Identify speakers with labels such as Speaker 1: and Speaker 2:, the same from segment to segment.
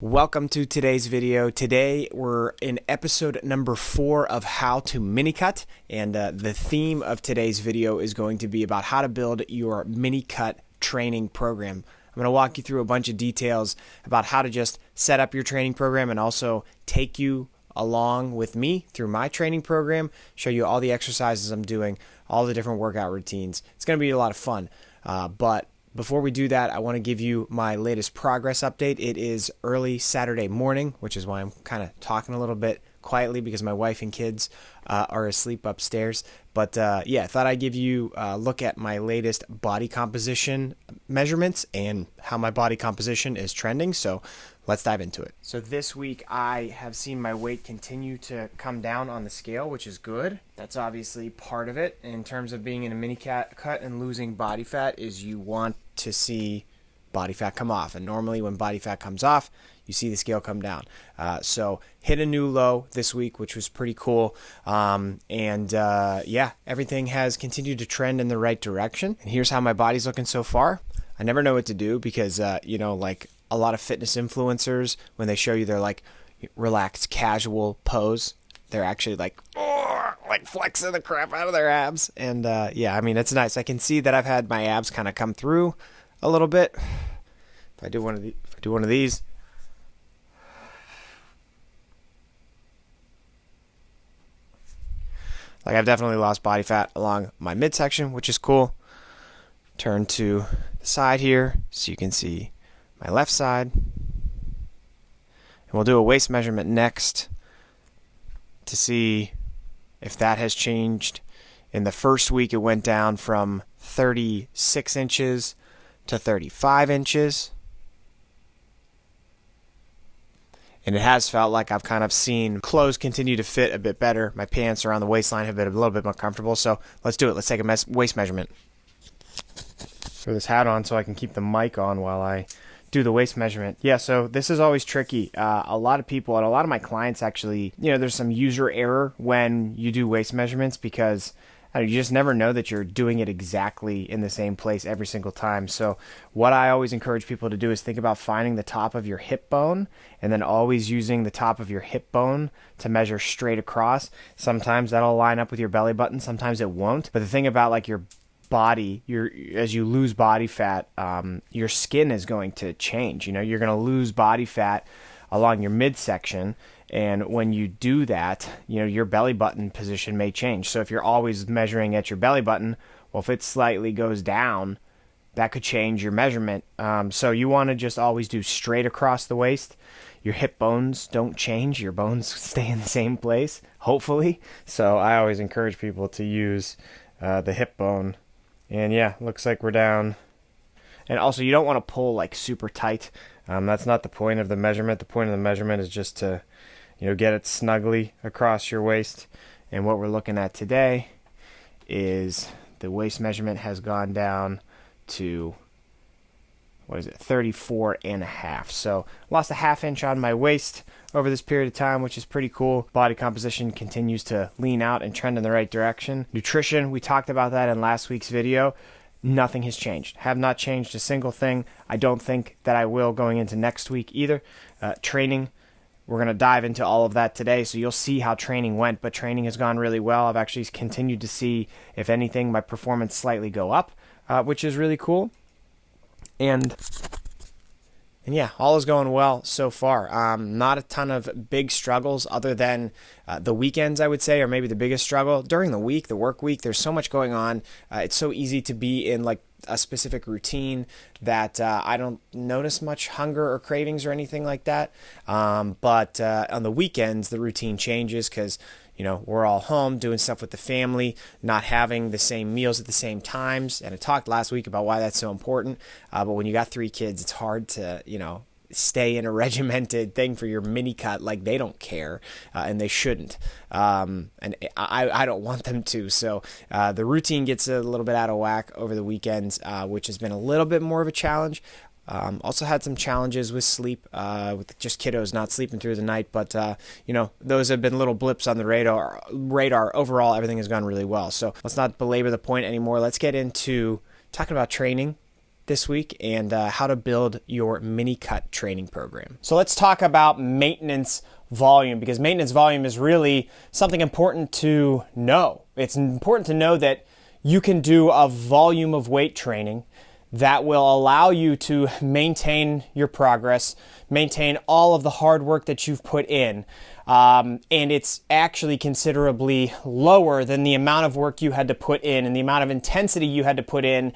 Speaker 1: Welcome to today's video. Today we're in episode number 4 of How to Mini Cut, and the theme of today's video is going to be about how to build your mini cut training program. I'm going to walk you through a bunch of details about how to just set up your training program and also take you along with me through my training program, show you all the exercises I'm doing, all the different workout routines. It's going to be a lot of fun, but before we do that, I want to give you my latest progress update. It is early Saturday morning, which is why I'm kind of talking a little bit quietly because my wife and kids are asleep upstairs. But yeah, I thought I'd give you a look at my latest body composition measurements and how my body composition is trending. So let's dive into it. So this week I have seen my weight continue to come down on the scale, which is good. That's obviously part of it. In terms of being in a mini cut and losing body fat, is you want to see body fat come off. And normally when body fat comes off, you see the scale come down. So hit a new low this week, which was pretty cool. Yeah, everything has continued to trend in the right direction. And here's how my body's looking so far. I never know what to do because, like a lot of fitness influencers, when they show you their like relaxed casual pose, they're actually like flexing the crap out of their abs. And yeah, I mean, it's nice. I can see that I've had my abs kind of come through a little bit. If I do one of these, like I've definitely lost body fat along my midsection, which is cool. Turn to the side here so you can see my left side. And we'll do a waist measurement next to see if that has changed. In the first week, it went down from 36 inches to 35 inches. And it has felt like I've kind of seen clothes continue to fit a bit better. My pants around the waistline have been a little bit more comfortable. So let's do it. Let's take a waist measurement. Throw this hat on so I can keep the mic on while I do the waist measurement. Yeah, so this is always tricky. A lot of people and a lot of my clients actually, there's some user error when you do waist measurements because you just never know that you're doing it exactly in the same place every single time. So what I always encourage people to do is think about finding the top of your hip bone and then always using the top of your hip bone to measure straight across. Sometimes that'll line up with your belly button, sometimes it won't. But the thing about like your body, as you lose body fat, your skin is going to change. You're going to lose body fat along your midsection, and when you do that, your belly button position may change. So if you're always measuring at your belly button, well, if it slightly goes down, that could change your measurement. So you want to just always do straight across the waist. Your hip bones don't change. Your bones stay in the same place, hopefully. So I always encourage people to use the hip bone. And yeah, looks like we're down. And also, you don't want to pull like super tight. That's not the point of the measurement. The point of the measurement is just to, get it snugly across your waist. And what we're looking at today is the waist measurement has gone down to, 34 and a half. So lost a half inch on my waist over this period of time, which is pretty cool. Body composition continues to lean out and trend in the right direction. Nutrition, we talked about that in last week's video. Nothing has changed. Have not changed a single thing. I don't think that I will going into next week either. Training, we're going to dive into all of that today, so you'll see how training went, but training has gone really well. I've actually continued to see, if anything, my performance slightly go up, which is really cool. And yeah, all is going well so far. Not a ton of big struggles other than the weekends, I would say, or maybe the biggest struggle. During the week, the work week, there's so much going on. It's so easy to be in like a specific routine that I don't notice much hunger or cravings or anything like that. But on the weekends, the routine changes because we're all home doing stuff with the family, not having the same meals at the same times. And I talked last week about why that's so important. But when you got 3 kids, it's hard to, stay in a regimented thing for your mini cut. Like they don't care, and they shouldn't. And I don't want them to. So the routine gets a little bit out of whack over the weekends, which has been a little bit more of a challenge. Also had some challenges with sleep, with just kiddos not sleeping through the night, but those have been little blips on the radar. Overall, everything has gone really well. So let's not belabor the point anymore. Let's get into talking about training this week and how to build your mini cut training program. So let's talk about maintenance volume, because maintenance volume is really something important to know. It's important to know that you can do a volume of weight training that will allow you to maintain your progress, maintain all of the hard work that you've put in. And it's actually considerably lower than the amount of work you had to put in and the amount of intensity you had to put in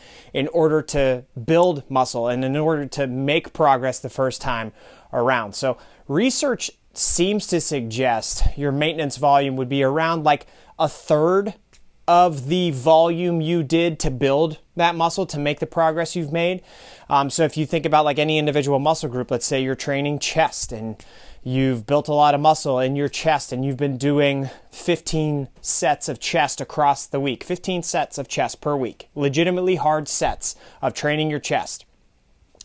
Speaker 1: order to build muscle and in order to make progress the first time around. So research seems to suggest your maintenance volume would be around like a third of the volume you did to build that muscle, to make the progress you've made. So if you think about like any individual muscle group, let's say you're training chest and you've built a lot of muscle in your chest and you've been doing 15 sets of chest across the week, 15 sets of chest per week, legitimately hard sets of training your chest.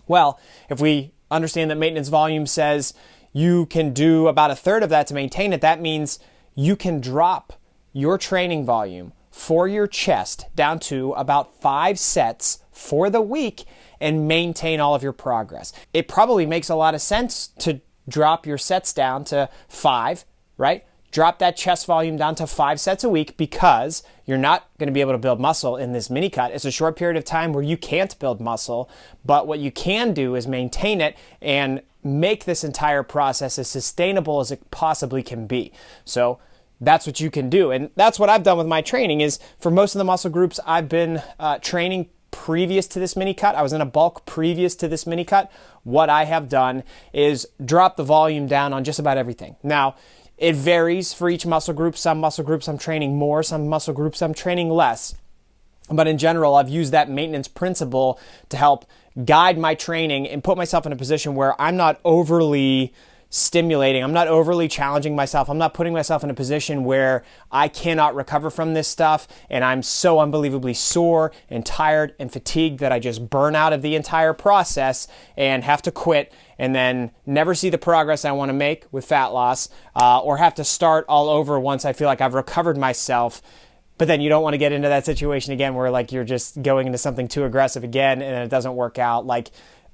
Speaker 1: Well, if we understand that maintenance volume says you can do about a third of that to maintain it, that means you can drop your training volume for your chest down to about 5 sets for the week and maintain all of your progress. It probably makes a lot of sense to drop your sets down to 5, right? Drop that chest volume down to 5 sets a week, because you're not going to be able to build muscle in this mini cut. It's a short period of time where you can't build muscle, but what you can do is maintain it and make this entire process as sustainable as it possibly can be. So that's what you can do. And that's what I've done with my training. Is for most of the muscle groups I've been training previous to this mini cut, I was in a bulk previous to this mini cut, what I have done is drop the volume down on just about everything. Now, it varies for each muscle group. Some muscle groups I'm training more, some muscle groups I'm training less. But in general, I've used that maintenance principle to help guide my training and put myself in a position where I'm not overly stimulating, I'm not overly challenging myself, I'm not putting myself in a position where I cannot recover from this stuff and I'm so unbelievably sore and tired and fatigued that I just burn out of the entire process and have to quit and then never see the progress I want to make with fat loss, or have to start all over once I feel like I've recovered myself. But then you don't want to get into that situation again where like you're just going into something too aggressive again and it doesn't work out. Like,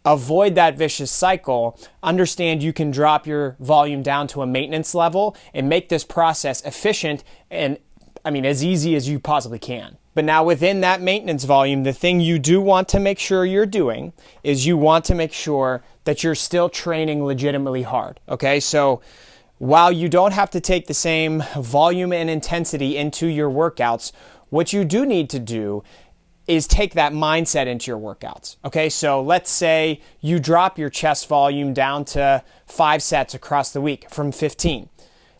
Speaker 1: avoid that vicious cycle. Understand you can drop your volume down to a maintenance level and make this process efficient and, as easy as you possibly can. But now within that maintenance volume, the thing you do want to make sure you're doing is you want to make sure that you're still training legitimately hard. Okay, so while you don't have to take the same volume and intensity into your workouts, what you do need to do is take that mindset into your workouts. Okay, so let's say you drop your chest volume down to 5 sets across the week from 15.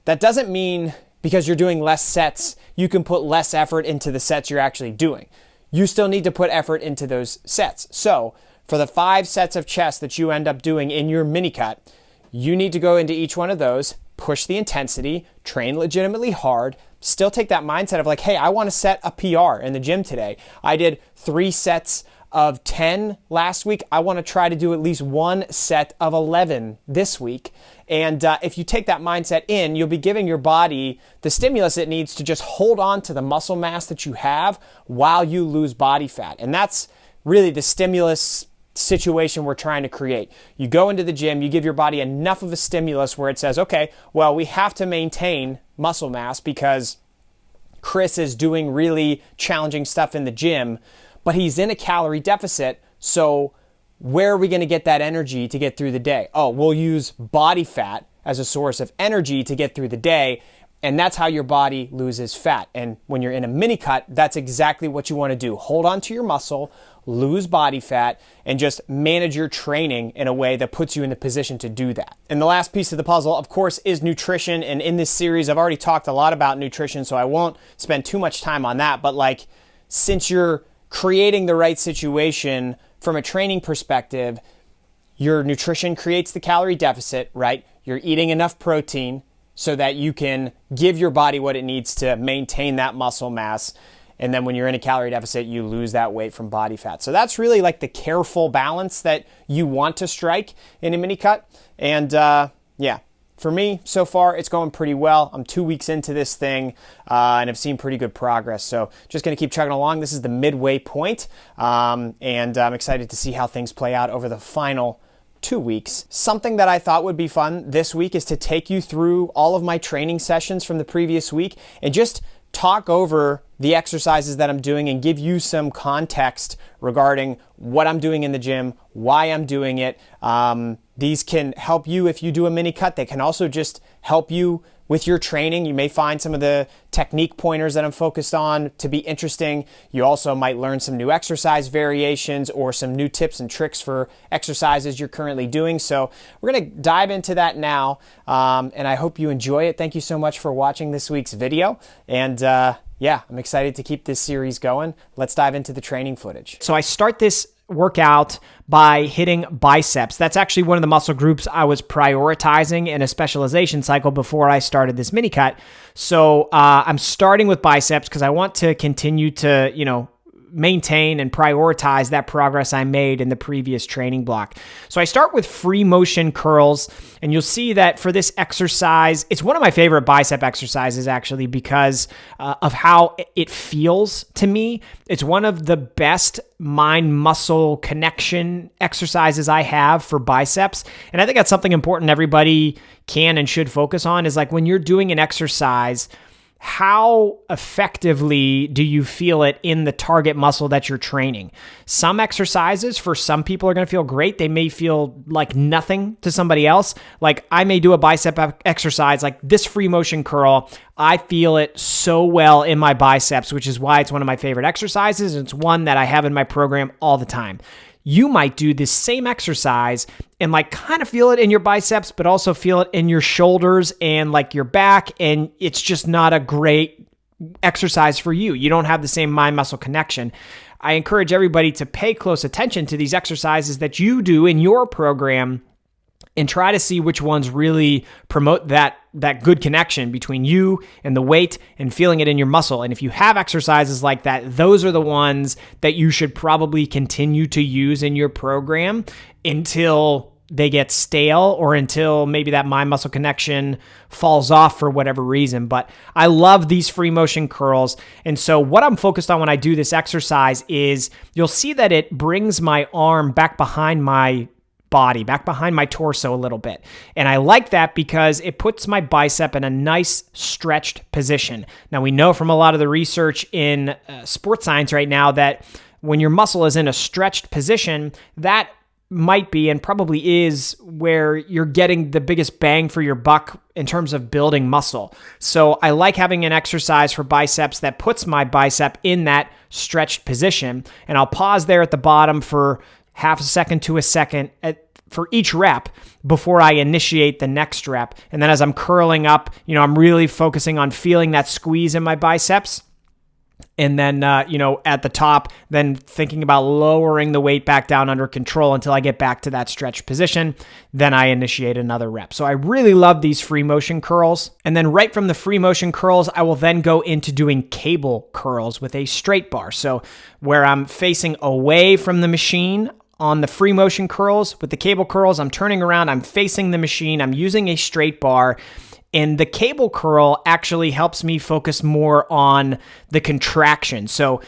Speaker 1: That doesn't mean because you're doing less sets, you can put less effort into the sets you're actually doing. You still need to put effort into those sets. So for the 5 sets of chest that you end up doing in your mini cut, you need to go into each one of those, push the intensity, train legitimately hard, still take that mindset of like, hey, I want to set a PR in the gym today. I did 3 sets of 10 last week. I want to try to do at least 1 set of 11 this week. And if you take that mindset in, you'll be giving your body the stimulus it needs to just hold on to the muscle mass that you have while you lose body fat. And that's really the stimulus situation we're trying to create. You go into the gym, you give your body enough of a stimulus where it says, okay, well, we have to maintain muscle mass because Chris is doing really challenging stuff in the gym, but he's in a calorie deficit. So where are we going to get that energy to get through the day? Oh, we'll use body fat as a source of energy to get through the day. And that's how your body loses fat. And when you're in a mini cut, that's exactly what you want to do. Hold on to your muscle, lose body fat, and just manage your training in a way that puts you in the position to do that. And the last piece of the puzzle, of course, is nutrition. And in this series, I've already talked a lot about nutrition, so I won't spend too much time on that. But like, since you're creating the right situation from a training perspective, your nutrition creates the calorie deficit, right? You're eating enough protein so that you can give your body what it needs to maintain that muscle mass. And then when you're in a calorie deficit, you lose that weight from body fat. So that's really like the careful balance that you want to strike in a mini cut. And yeah, for me, so far, it's going pretty well. I'm 2 weeks into this thing, and I've seen pretty good progress. So just going to keep chugging along. This is the midway point, and I'm excited to see how things play out over the final 2 weeks. Something that I thought would be fun this week is to take you through all of my training sessions from the previous week and just talk over the exercises that I'm doing and give you some context regarding what I'm doing in the gym, why I'm doing it. These can help you if you do a mini cut. They can also just help you with your training. You may find some of the technique pointers that I'm focused on to be interesting. You also might learn some new exercise variations or some new tips and tricks for exercises you're currently doing. So we're going to dive into that now, and I hope you enjoy it. Thank you so much for watching this week's video, and yeah, I'm excited to keep this series going. Let's dive into the training footage. So I start this workout by hitting biceps. That's actually one of the muscle groups I was prioritizing in a specialization cycle before I started this mini cut. So I'm starting with biceps because I want to continue to, maintain and prioritize that progress I made in the previous training block. So I start with free motion curls, and you'll see that for this exercise, it's one of my favorite bicep exercises actually because of how it feels to me. It's one of the best mind-muscle connection exercises I have for biceps. And I think that's something important everybody can and should focus on is like when you're doing an exercise, how effectively do you feel it in the target muscle that you're training? Some exercises for some people are going to feel great. They may feel like nothing to somebody else. Like I may do a bicep exercise like this free motion curl. I feel it so well in my biceps, which is why it's one of my favorite exercises. And it's one that I have in my program all the time. You might do this same exercise and like kind of feel it in your biceps, but also feel it in your shoulders and like your back. And it's just not a great exercise for you. You don't have the same mind-muscle connection. I encourage everybody to pay close attention to these exercises that you do in your program and try to see which ones really promote that good connection between you and the weight and feeling it in your muscle. And if you have exercises like that, those are the ones that you should probably continue to use in your program until they get stale or until maybe that mind-muscle connection falls off for whatever reason. But I love these free motion curls. And so what I'm focused on when I do this exercise is you'll see that it brings my arm back behind my body, back behind my torso a little bit. And I like that because it puts my bicep in a nice stretched position. Now we know from a lot of the research in sports science right now that when your muscle is in a stretched position, that might be and probably is where you're getting the biggest bang for your buck in terms of building muscle. So I like having an exercise for biceps that puts my bicep in that stretched position. And I'll pause there at the bottom for half a second to a second for each rep before I initiate the next rep. And then as I'm curling up, I'm really focusing on feeling that squeeze in my biceps. And then, at the top, then thinking about lowering the weight back down under control until I get back to that stretched position. Then I initiate another rep. So I really love these free motion curls. And then right from the free motion curls, I will then go into doing cable curls with a straight bar. So where I'm facing away from the machine on the free motion curls, with the cable curls, I'm turning around, I'm facing the machine, I'm using a straight bar. And the cable curl actually helps me focus more on the contraction. So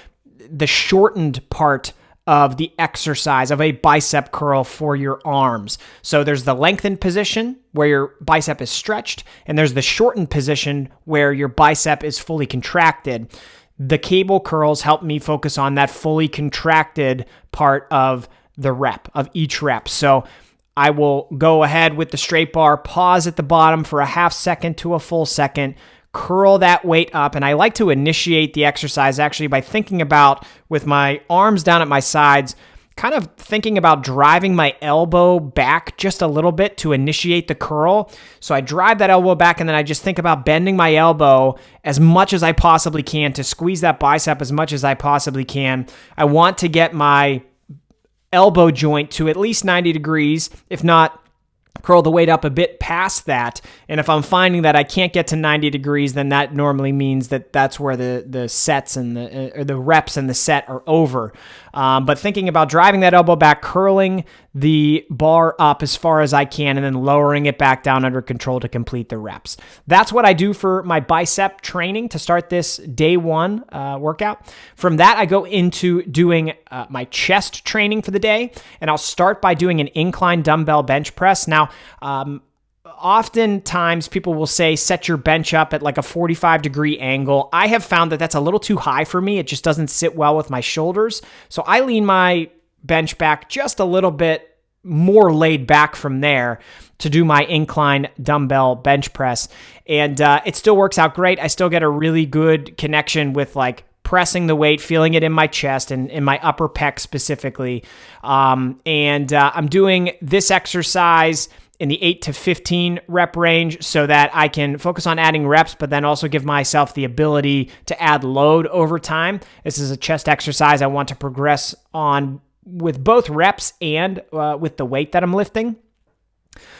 Speaker 1: the shortened part of the exercise of a bicep curl for your arms. So there's the lengthened position where your bicep is stretched, and there's the shortened position where your bicep is fully contracted. The cable curls help me focus on that fully contracted part of the rep, of each rep. So I will go ahead with the straight bar, pause at the bottom for a half second to a full second, curl that weight up. And I like to initiate the exercise actually by thinking about, with my arms down at my sides, kind of thinking about driving my elbow back just a little bit to initiate the curl. So I drive that elbow back, and then I just think about bending my elbow as much as I possibly can to squeeze that bicep as much as I possibly can. I want to get my elbow joint to at least 90 degrees, if not curl the weight up a bit past that. And if I'm finding that I can't get to 90 degrees, then that normally means that that's where the sets and the reps and the set are over.
Speaker 2: But thinking about driving that elbow back, curling the bar up as far as I can, and then lowering it back down under control to complete the reps. That's what I do for my bicep training to start this day one workout. From that, I go into doing my chest training for the day, and I'll start by doing an incline dumbbell bench press. Now, oftentimes people will say set your bench up at like a 45-degree angle. I have found that that's a little too high for me. It just doesn't sit well with my shoulders. So I lean my bench back just a little bit more laid back from there to do my incline dumbbell bench press. And it still works out great. I still get a really good connection with like pressing the weight, feeling it in my chest and in my upper pec specifically. I'm doing this exercise in the 8 to 15 rep range so that I can focus on adding reps, but then also give myself the ability to add load over time. This is a chest exercise I want to progress on with both reps and with the weight that I'm lifting.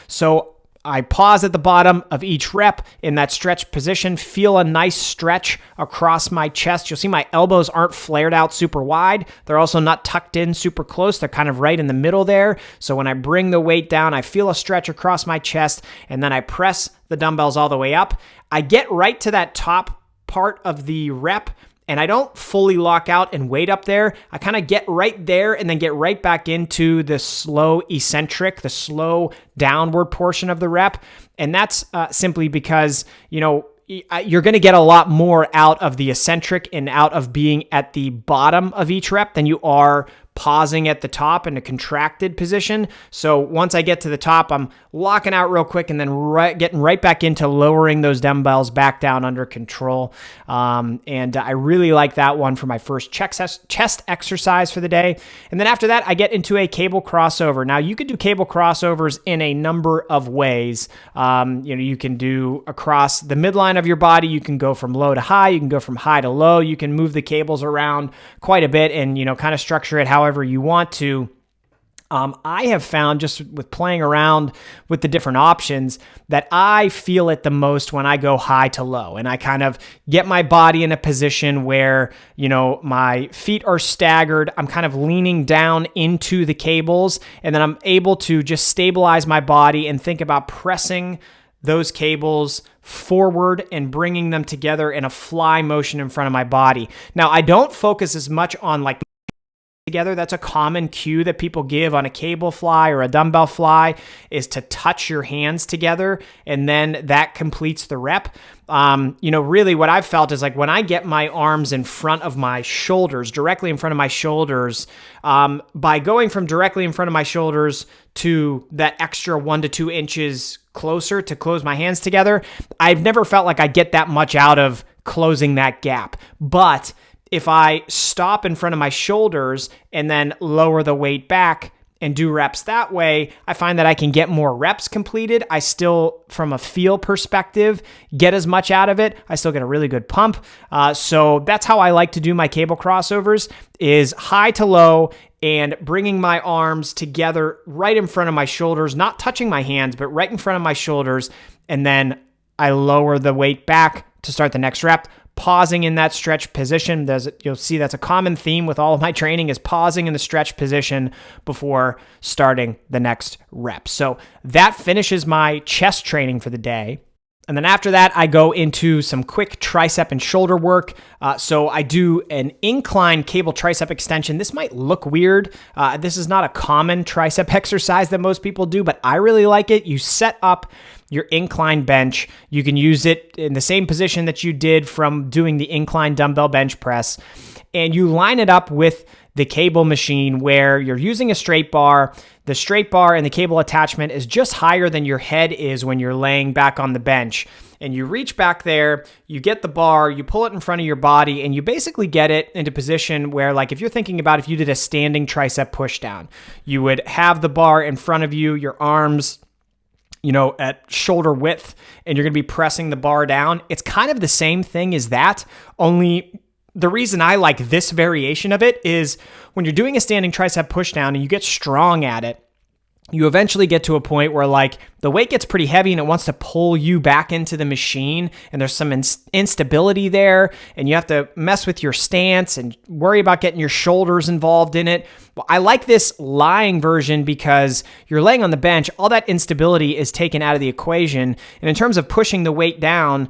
Speaker 2: So I pause at the bottom of each rep in that stretch position, feel a nice stretch across my chest. You'll see my elbows aren't flared out super wide. They're also not tucked in super close. They're kind of right in the middle there. So when I bring the weight down, I feel a stretch across my chest, and then I press the dumbbells all the way up. I get right to that top part of the rep, and I don't fully lock out and wait up there. I kind of get right there and then get right back into the slow eccentric, the slow downward portion of the rep. And that's simply because, you're going to get a lot more out of the eccentric and out of being at the bottom of each rep than you are pausing at the top in a contracted position. So once I get to the top, I'm locking out real quick and then getting right back into lowering those dumbbells back down under control. And I really like that one for my first chest exercise for the day. And then after that, I get into a cable crossover. Now you could do cable crossovers in a number of ways. You can do across the midline of your body. You can go from low to high. You can go from high to low. You can move the cables around quite a bit and, kind of structure it however you want to. I have found just with playing around with the different options that I feel it the most when I go high to low, and I kind of get my body in a position where, my feet are staggered. I'm kind of leaning down into the cables, and then I'm able to just stabilize my body and think about pressing those cables forward and bringing them together in a fly motion in front of my body. Now, I don't focus as much on like together. That's a common cue that people give on a cable fly or a dumbbell fly, is to touch your hands together, and then that completes the rep. Really what I've felt is like when I get my arms in front of my shoulders, directly in front of my shoulders, by going from directly in front of my shoulders to that extra 1 to 2 inches closer to close my hands together, I've never felt like I get that much out of closing that gap. But if I stop in front of my shoulders and then lower the weight back and do reps that way, I find that I can get more reps completed. I still, from a feel perspective, get as much out of it. I still get a really good pump. So that's how I like to do my cable crossovers, is high to low and bringing my arms together right in front of my shoulders, not touching my hands, but right in front of my shoulders. And then I lower the weight back to start the next rep, pausing in that stretch position. You'll see that's a common theme with all of my training, is pausing in the stretch position before starting the next rep. So that finishes my chest training for the day. And then after that, I go into some quick tricep and shoulder work. So I do an incline cable tricep extension. This might look weird. This is not a common tricep exercise that most people do, but I really like it. You set up your incline bench. You can use it in the same position that you did from doing the incline dumbbell bench press. And you line it up with the cable machine where you're using a straight bar. The straight bar and the cable attachment is just higher than your head is when you're laying back on the bench. And you reach back there, you get the bar, you pull it in front of your body, and you basically get it into position where, like, if you're thinking about if you did a standing tricep push down, you would have the bar in front of you, your arms at shoulder width, and you're going to be pressing the bar down. It's kind of the same thing as that, only the reason I like this variation of it is when you're doing a standing tricep push down and you get strong at it, you eventually get to a point where like the weight gets pretty heavy and it wants to pull you back into the machine, and there's some instability there, and you have to mess with your stance and worry about getting your shoulders involved in it. Well, I like this lying version because you're laying on the bench, all that instability is taken out of the equation. And in terms of pushing the weight down,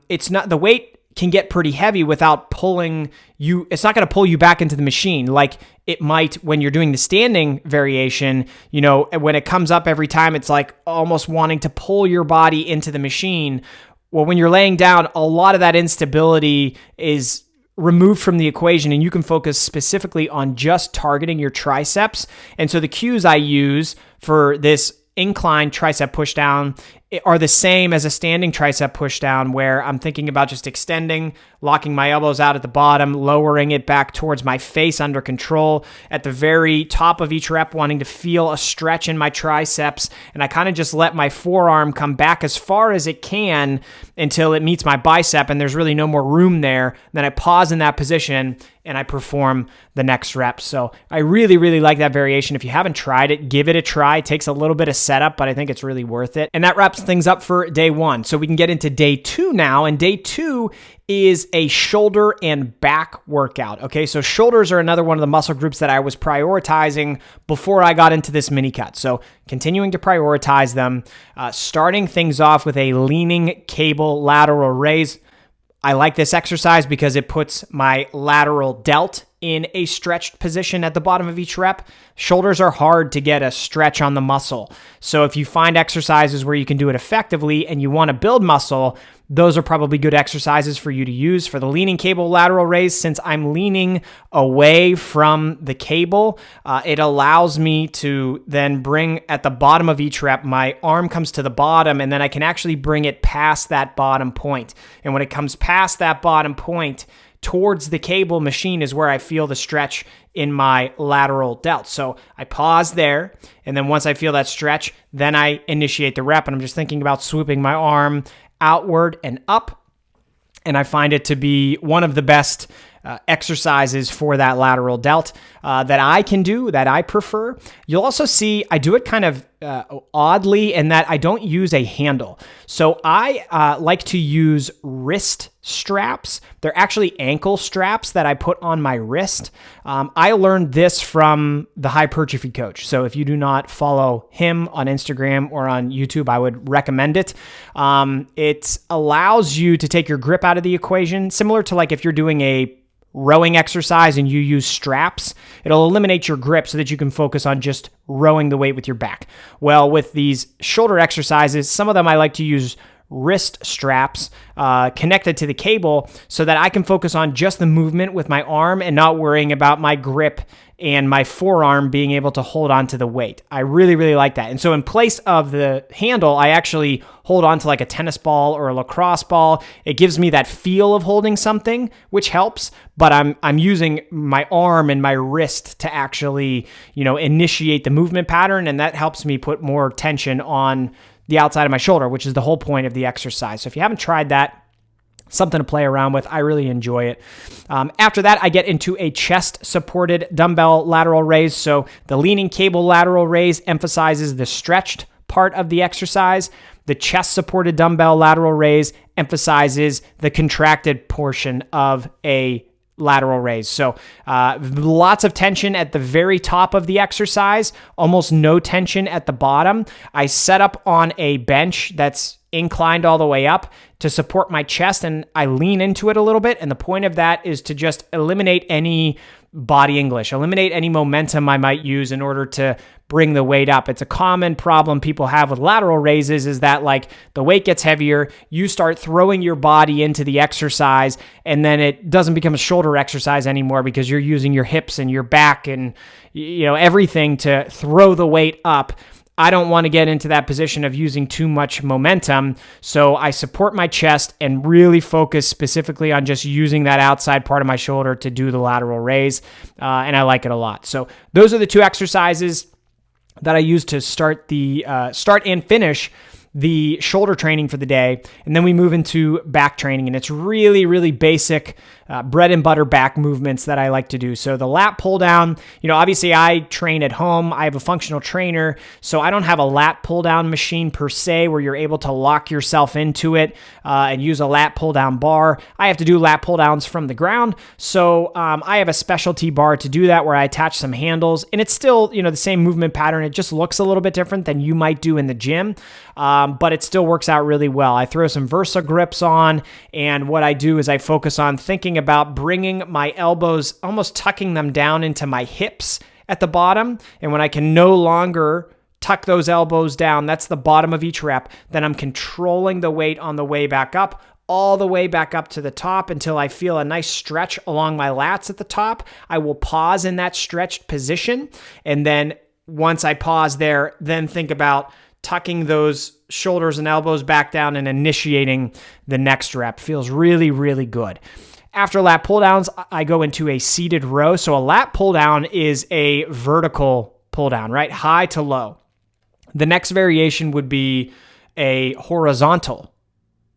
Speaker 2: it's not, the weight can get pretty heavy without pulling you. It's not going to pull you back into the machine like it might when you're doing the standing variation. You know, when it comes up every time, it's like almost wanting to pull your body into the machine. Well, when you're laying down, a lot of that instability is removed from the equation, and you can focus specifically on just targeting your triceps. And so the cues I use for this incline tricep pushdown are the same as a standing tricep pushdown, where I'm thinking about just extending, locking my elbows out at the bottom, lowering it back towards my face under control. At the very top of each rep, wanting to feel a stretch in my triceps, and I kind of just let my forearm come back as far as it can until it meets my bicep and there's really no more room there. Then I pause in that position and I perform the next rep. So I really, really like that variation. If you haven't tried it, give it a try. It takes a little bit of setup, but I think it's really worth it. And that wraps things up for day one. So we can get into day two now. And day two is a shoulder and back workout. Okay, so shoulders are another one of the muscle groups that I was prioritizing before I got into this mini cut. So continuing to prioritize them, starting things off with a leaning cable lateral raise. I like this exercise because it puts my lateral delt in a stretched position at the bottom of each rep. Shoulders are hard to get a stretch on the muscle. So if you find exercises where you can do it effectively and you want to build muscle, those are probably good exercises for you to use. For the leaning cable lateral raise, since I'm leaning away from the cable, it allows me to then bring at the bottom of each rep, my arm comes to the bottom, and then I can actually bring it past that bottom point. And when it comes past that bottom point, towards the cable machine is where I feel the stretch in my lateral delt. So I pause there, and then once I feel that stretch, then I initiate the rep, and I'm just thinking about swooping my arm outward and up, and I find it to be one of the best exercises for that lateral delt that I can do, that I prefer. You'll also see I do it kind of oddly in that I don't use a handle. So I like to use wrist straps. They're actually ankle straps that I put on my wrist. I learned this from the Hypertrophy Coach. So if you do not follow him on Instagram or on YouTube, I would recommend it. It allows you to take your grip out of the equation, similar to like if you're doing a rowing exercise and you use straps, it'll eliminate your grip so that you can focus on just rowing the weight with your back. Well, with these shoulder exercises, some of them I like to use wrist straps connected to the cable so that I can focus on just the movement with my arm and not worrying about my grip and my forearm being able to hold on to the weight. I really, really like that. And so in place of the handle, I actually hold on to like a tennis ball or a lacrosse ball. It gives me that feel of holding something, which helps, but I'm using my arm and my wrist to actually, initiate the movement pattern, and that helps me put more tension on the outside of my shoulder, which is the whole point of the exercise. So if you haven't tried that, something to play around with. I really enjoy it. After that, I get into a chest-supported dumbbell lateral raise. So the leaning cable lateral raise emphasizes the stretched part of the exercise. The chest-supported dumbbell lateral raise emphasizes the contracted portion of a lateral raise. So lots of tension at the very top of the exercise, almost no tension at the bottom. I set up on a bench that's inclined all the way up to support my chest, and I lean into it a little bit. And the point of that is to just eliminate any body English, eliminate any momentum I might use in order to bring the weight up. It's a common problem people have with lateral raises is that like the weight gets heavier, you start throwing your body into the exercise, and then it doesn't become a shoulder exercise anymore because you're using your hips and your back and everything to throw the weight up. I don't want to get into that position of using too much momentum, so I support my chest and really focus specifically on just using that outside part of my shoulder to do the lateral raise, and I like it a lot. So those are the two exercises that I use to start and finish the shoulder training for the day, and then we move into back training. And it's really, really basic bread and butter back movements that I like to do. So the lat pull down, obviously I train at home. I have a functional trainer, so I don't have a lat pull down machine per se where you're able to lock yourself into it and use a lat pull down bar. I have to do lat pull downs from the ground. So I have a specialty bar to do that where I attach some handles, and it's still, the same movement pattern. It just looks a little bit different than you might do in the gym, but it still works out really well. I throw some Versa grips on, and what I do is I focus on thinking about bringing my elbows, almost tucking them down into my hips at the bottom. And when I can no longer tuck those elbows down, that's the bottom of each rep, then I'm controlling the weight on the way back up, all the way back up to the top until I feel a nice stretch along my lats at the top. I will pause in that stretched position. And then once I pause there, then think about tucking those shoulders and elbows back down and initiating the next rep. Feels really, really good. After lat pull downs, I go into a seated row. So a lat pull down is a vertical pull down, right? High to low. The next variation would be a horizontal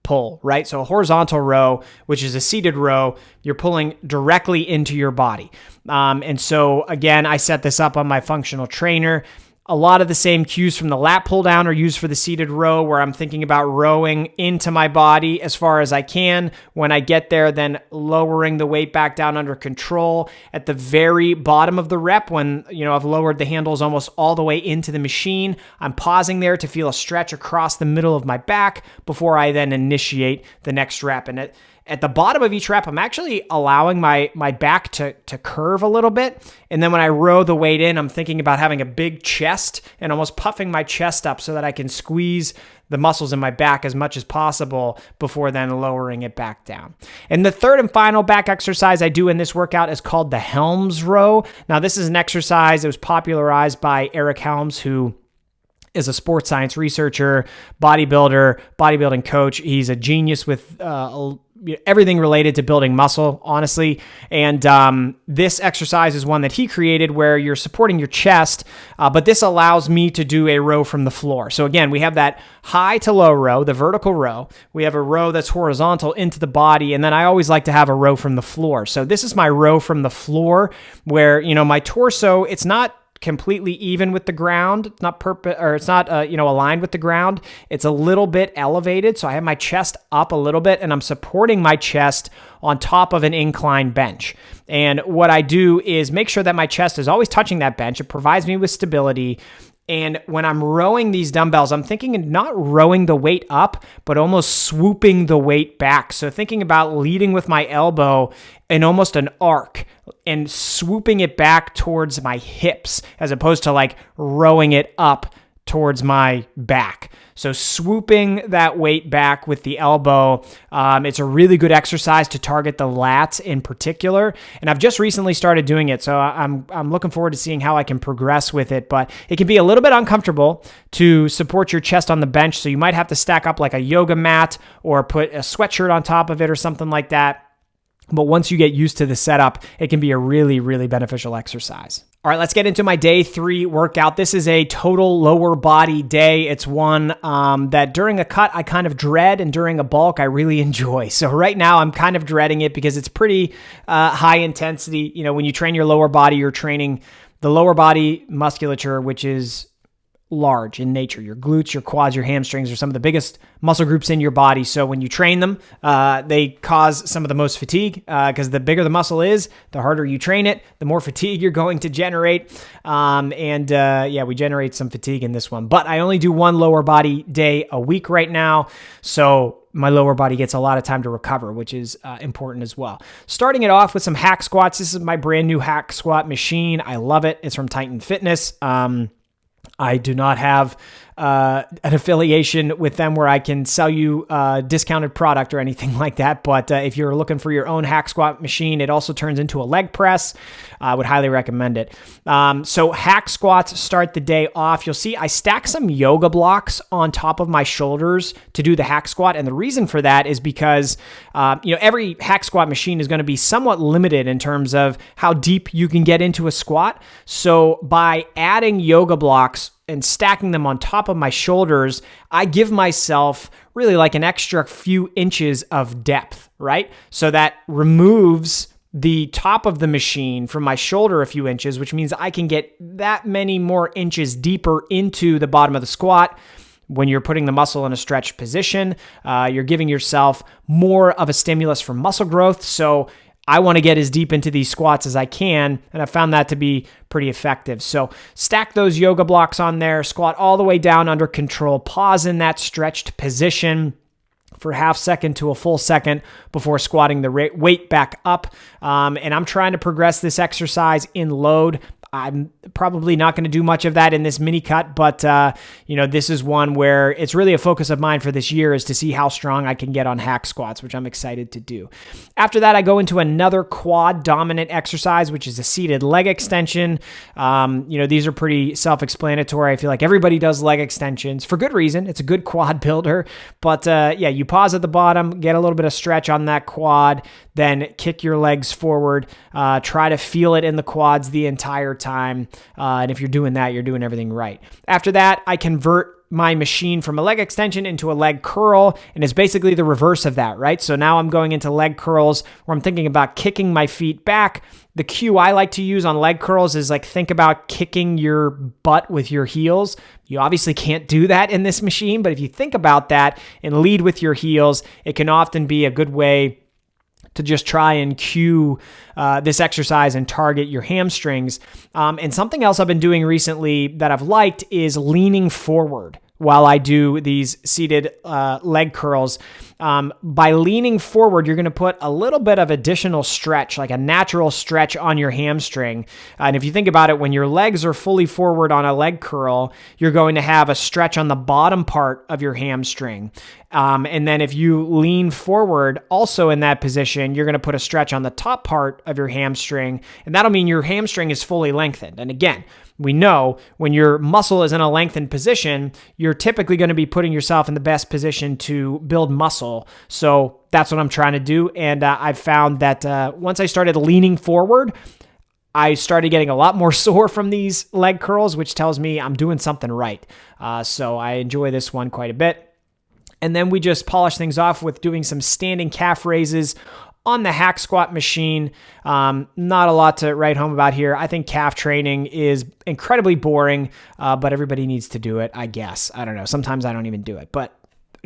Speaker 2: pull, right? So a horizontal row, which is a seated row, you're pulling directly into your body. And so again, I set this up on my functional trainer. A lot of the same cues from the lat pull down are used for the seated row, where I'm thinking about rowing into my body as far as I can. When I get there, then lowering the weight back down under control. At the very bottom of the rep, when I've lowered the handles almost all the way into the machine, I'm pausing there to feel a stretch across the middle of my back before I then initiate the next rep. And at the bottom of each rep, I'm actually allowing my back to curve a little bit. And then when I row the weight in, I'm thinking about having a big chest and almost puffing my chest up so that I can squeeze the muscles in my back as much as possible before then lowering it back down. And the third and final back exercise I do in this workout is called the Helms row. Now, this is an exercise that was popularized by Eric Helms, who is a sports science researcher, bodybuilding coach. He's a genius with everything related to building muscle, honestly. And this exercise is one that he created where you're supporting your chest, but this allows me to do a row from the floor. So again, we have that high to low row, the vertical row. We have a row that's horizontal into the body, and then I always like to have a row from the floor. So this is my row from the floor where, my torso, it's not completely even with the ground. It's not aligned with the ground. It's a little bit elevated. So I have my chest up a little bit and I'm supporting my chest on top of an incline bench. And what I do is make sure that my chest is always touching that bench. It provides me with stability. And when I'm rowing these dumbbells, I'm thinking of not rowing the weight up, but almost swooping the weight back. So thinking about leading with my elbow in almost an arc and swooping it back towards my hips as opposed to like rowing it up towards my back. So swooping that weight back with the elbow, it's a really good exercise to target the lats in particular. And I've just recently started doing it, so I'm looking forward to seeing how I can progress with it. But it can be a little bit uncomfortable to support your chest on the bench, so you might have to stack up like a yoga mat or put a sweatshirt on top of it or something like that. But once you get used to the setup, it can be a really, really beneficial exercise. All right, let's get into my day 3 workout. This is a total lower body day. It's one that during a cut, I kind of dread, and during a bulk, I really enjoy. So right now, I'm kind of dreading it because it's pretty high intensity. When you train your lower body, you're training the lower body musculature, which is large in nature. Your glutes, your quads, your hamstrings are some of the biggest muscle groups in your body. So when you train them, they cause some of the most fatigue because the bigger the muscle is, the harder you train it, the more fatigue you're going to generate. We generate some fatigue in this one. But I only do one lower body day a week right now. So my lower body gets a lot of time to recover, which is important as well. Starting it off with some hack squats. This is my brand new hack squat machine. I love it. It's from Titan Fitness. I do not have an affiliation with them where I can sell you a discounted product or anything like that. But if you're looking for your own hack squat machine, it also turns into a leg press. I would highly recommend it. So hack squats start the day off. You'll see I stack some yoga blocks on top of my shoulders to do the hack squat. And the reason for that is because, every hack squat machine is going to be somewhat limited in terms of how deep you can get into a squat. So by adding yoga blocks and stacking them on top of my shoulders, I give myself really like an extra few inches of depth, right? So that removes the top of the machine from my shoulder a few inches, which means I can get that many more inches deeper into the bottom of the squat. When you're putting the muscle in a stretched position, you're giving yourself more of a stimulus for muscle growth. So I want to get as deep into these squats as I can, and I found that to be pretty effective. So stack those yoga blocks on there, squat all the way down under control, pause in that stretched position for half second to a full second before squatting the weight back up. And I'm trying to progress this exercise in load. I'm probably not going to do much of that in this mini cut, but this is one where it's really a focus of mine for this year is to see how strong I can get on hack squats, which I'm excited to do. After that, I go into another quad dominant exercise, which is a seated leg extension. These are pretty self-explanatory. I feel like everybody does leg extensions for good reason. It's a good quad builder, but you pause at the bottom, get a little bit of stretch on that quad, then kick your legs forward, try to feel it in the quads the entire time. And if you're doing that, you're doing everything right. After that, I convert my machine from a leg extension into a leg curl, and it's basically the reverse of that, right? So now I'm going into leg curls where I'm thinking about kicking my feet back. The cue I like to use on leg curls is like, think about kicking your butt with your heels. You obviously can't do that in this machine, but if you think about that and lead with your heels, it can often be a good way to just try and cue this exercise and target your hamstrings. And something else I've been doing recently that I've liked is leaning forward while I do these seated leg curls. By leaning forward, you're going to put a little bit of additional stretch, like a natural stretch on your hamstring. And if you think about it, when your legs are fully forward on a leg curl, you're going to have a stretch on the bottom part of your hamstring. And then if you lean forward also in that position, you're going to put a stretch on the top part of your hamstring, and that'll mean your hamstring is fully lengthened. And again, we know when your muscle is in a lengthened position, you're typically going to be putting yourself in the best position to build muscle. So that's what I'm trying to do. And I've found that once I started leaning forward, I started getting a lot more sore from these leg curls, which tells me I'm doing something right. So I enjoy this one quite a bit. And then we just polish things off with doing some standing calf raises on the hack squat machine. Not a lot to write home about here. I think calf training is incredibly boring, but everybody needs to do it, I guess. I don't know. Sometimes I don't even do it, but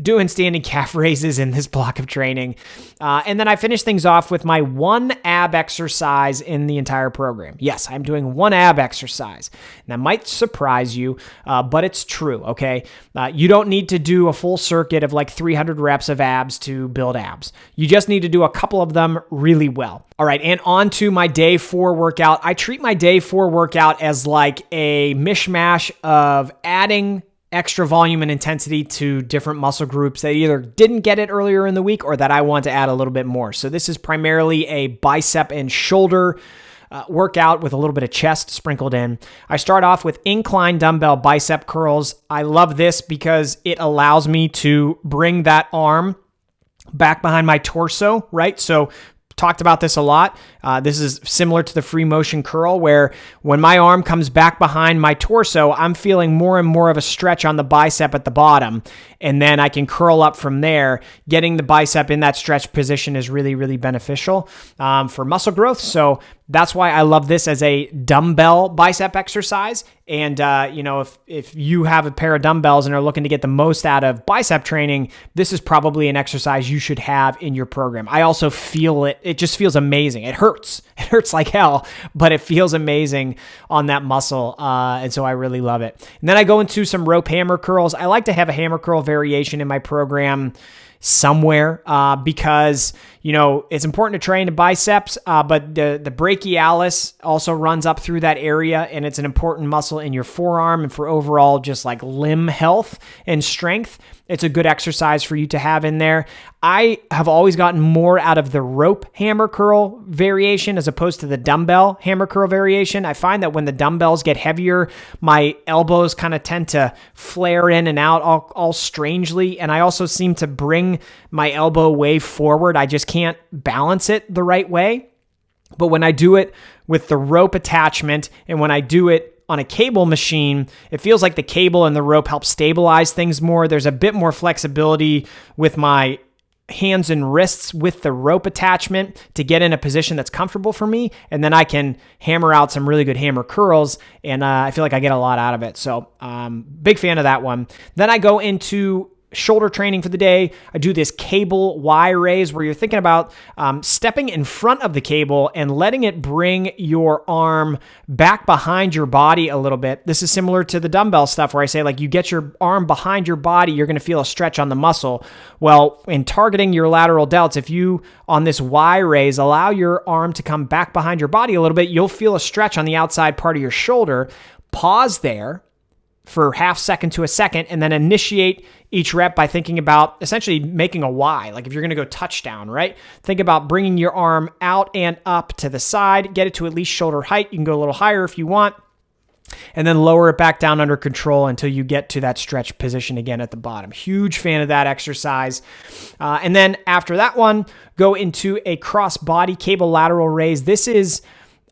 Speaker 2: doing standing calf raises in this block of training. And then I finish things off with my one ab exercise in the entire program. Yes, I'm doing one ab exercise. And that might surprise you, but it's true, okay? You don't need to do a full circuit of like 300 reps of abs to build abs. You just need to do a couple of them really well. All right, and on to my day 4 workout. I treat my day 4 workout as like a mishmash of adding extra volume and intensity to different muscle groups that either didn't get it earlier in the week or that I want to add a little bit more. So this is primarily a bicep and shoulder workout with a little bit of chest sprinkled in. I start off with incline dumbbell bicep curls. I love this because it allows me to bring that arm back behind my torso, right? So talked about this a lot. This is similar to the free motion curl where when my arm comes back behind my torso, I'm feeling more and more of a stretch on the bicep at the bottom. And then I can curl up from there. Getting the bicep in that stretch position is really, really beneficial for muscle growth. So that's why I love this as a dumbbell bicep exercise. And, if you have a pair of dumbbells and are looking to get the most out of bicep training, this is probably an exercise you should have in your program. I also feel it. It just feels amazing. It hurts. It hurts like hell, but it feels amazing on that muscle. And so I really love it. And then I go into some rope hammer curls. I like to have a hammer curl variation in my program somewhere because, it's important to train the biceps, but the brachialis also runs up through that area, and it's an important muscle in your forearm and for overall just like limb health and strength. It's a good exercise for you to have in there. I have always gotten more out of the rope hammer curl variation as opposed to the dumbbell hammer curl variation. I find that when the dumbbells get heavier, my elbows kind of tend to flare in and out all strangely. And I also seem to bring my elbow way forward. I just can't balance it the right way. But when I do it with the rope attachment and when I do it on a cable machine, it feels like the cable and the rope help stabilize things more. There's a bit more flexibility with my hands and wrists with the rope attachment to get in a position that's comfortable for me. And then I can hammer out some really good hammer curls. And I feel like I get a lot out of it. So big fan of that one. Then I go into shoulder training for the day. I do this cable Y raise where you're thinking about stepping in front of the cable and letting it bring your arm back behind your body a little bit. This is similar to the dumbbell stuff where I say like you get your arm behind your body, you're going to feel a stretch on the muscle. Well, in targeting your lateral delts, if you on this Y raise allow your arm to come back behind your body a little bit, you'll feel a stretch on the outside part of your shoulder. Pause there for half second to a second, and then initiate each rep by thinking about essentially making a Y. Like if you're going to go touchdown, right? Think about bringing your arm out and up to the side, get it to at least shoulder height. You can go a little higher if you want, and then lower it back down under control until you get to that stretch position again at the bottom. Huge fan of that exercise. And then after that one, go into a cross body cable lateral raise. This is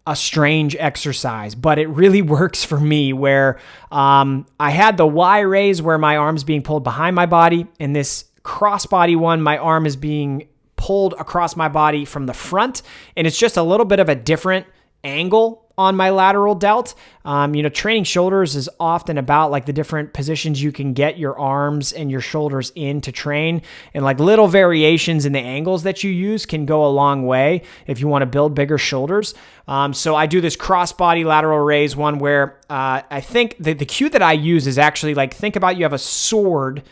Speaker 2: a strange exercise, but it really works for me where I had the Y raise where my arm's being pulled behind my body. In this crossbody one, my arm is being pulled across my body from the front, and it's just a little bit of a different angle on my lateral delt. Training shoulders is often about like the different positions you can get your arms and your shoulders in to train, and like little variations in the angles that you use can go a long way if you want to build bigger shoulders. So I do this cross-body lateral raise one where I think the cue that I use is actually like, think about you have a sword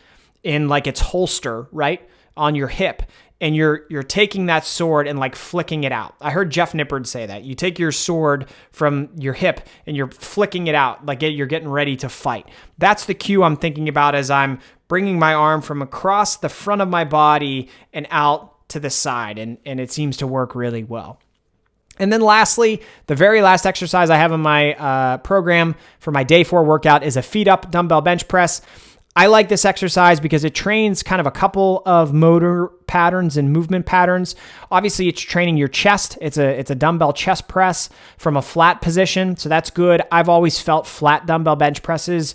Speaker 2: in like its holster, right, on your hip. And you're taking that sword and like flicking it out. I heard Jeff Nippard say that. You take your sword from your hip and you're flicking it out, like you're getting ready to fight. That's the cue I'm thinking about as I'm bringing my arm from across the front of my body and out to the side. And it seems to work really well. And then lastly, the very last exercise I have in my program for my day 4 workout is a feet up dumbbell bench press. I like this exercise because it trains kind of a couple of motor patterns and movement patterns. Obviously, it's training your chest. It's a dumbbell chest press from a flat position, so that's good. I've always felt flat dumbbell bench presses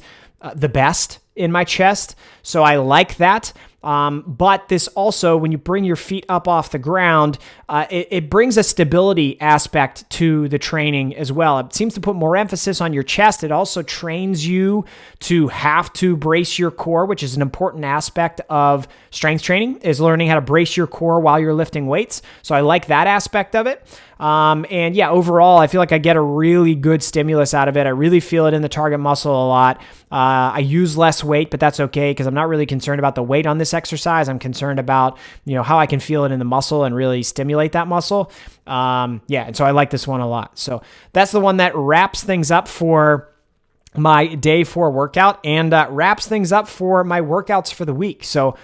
Speaker 2: the best in my chest, so I like that. But this also, when you bring your feet up off the ground, it brings a stability aspect to the training as well. It seems to put more emphasis on your chest. It also trains you to have to brace your core, which is an important aspect of strength training, is learning how to brace your core while you're lifting weights. So I like that aspect of it. And yeah, overall, I feel like I get a really good stimulus out of it. I really feel it in the target muscle a lot. I use less weight, but that's okay because I'm not really concerned about the weight on this exercise. I'm concerned about, how I can feel it in the muscle and really stimulate that muscle. And so I like this one a lot. So that's the one that wraps things up for my day 4 workout and wraps things up for my workouts for the week. So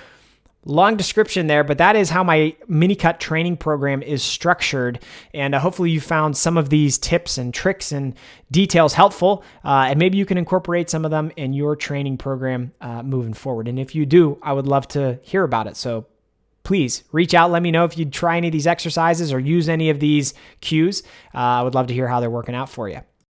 Speaker 2: long description there, but that is how my mini cut training program is structured. And hopefully you found some of these tips and tricks and details helpful. And maybe you can incorporate some of them in your training program moving forward. And if you do, I would love to hear about it. So please reach out. Let me know if you try any of these exercises or use any of these cues. I would love to hear how they're working out for you.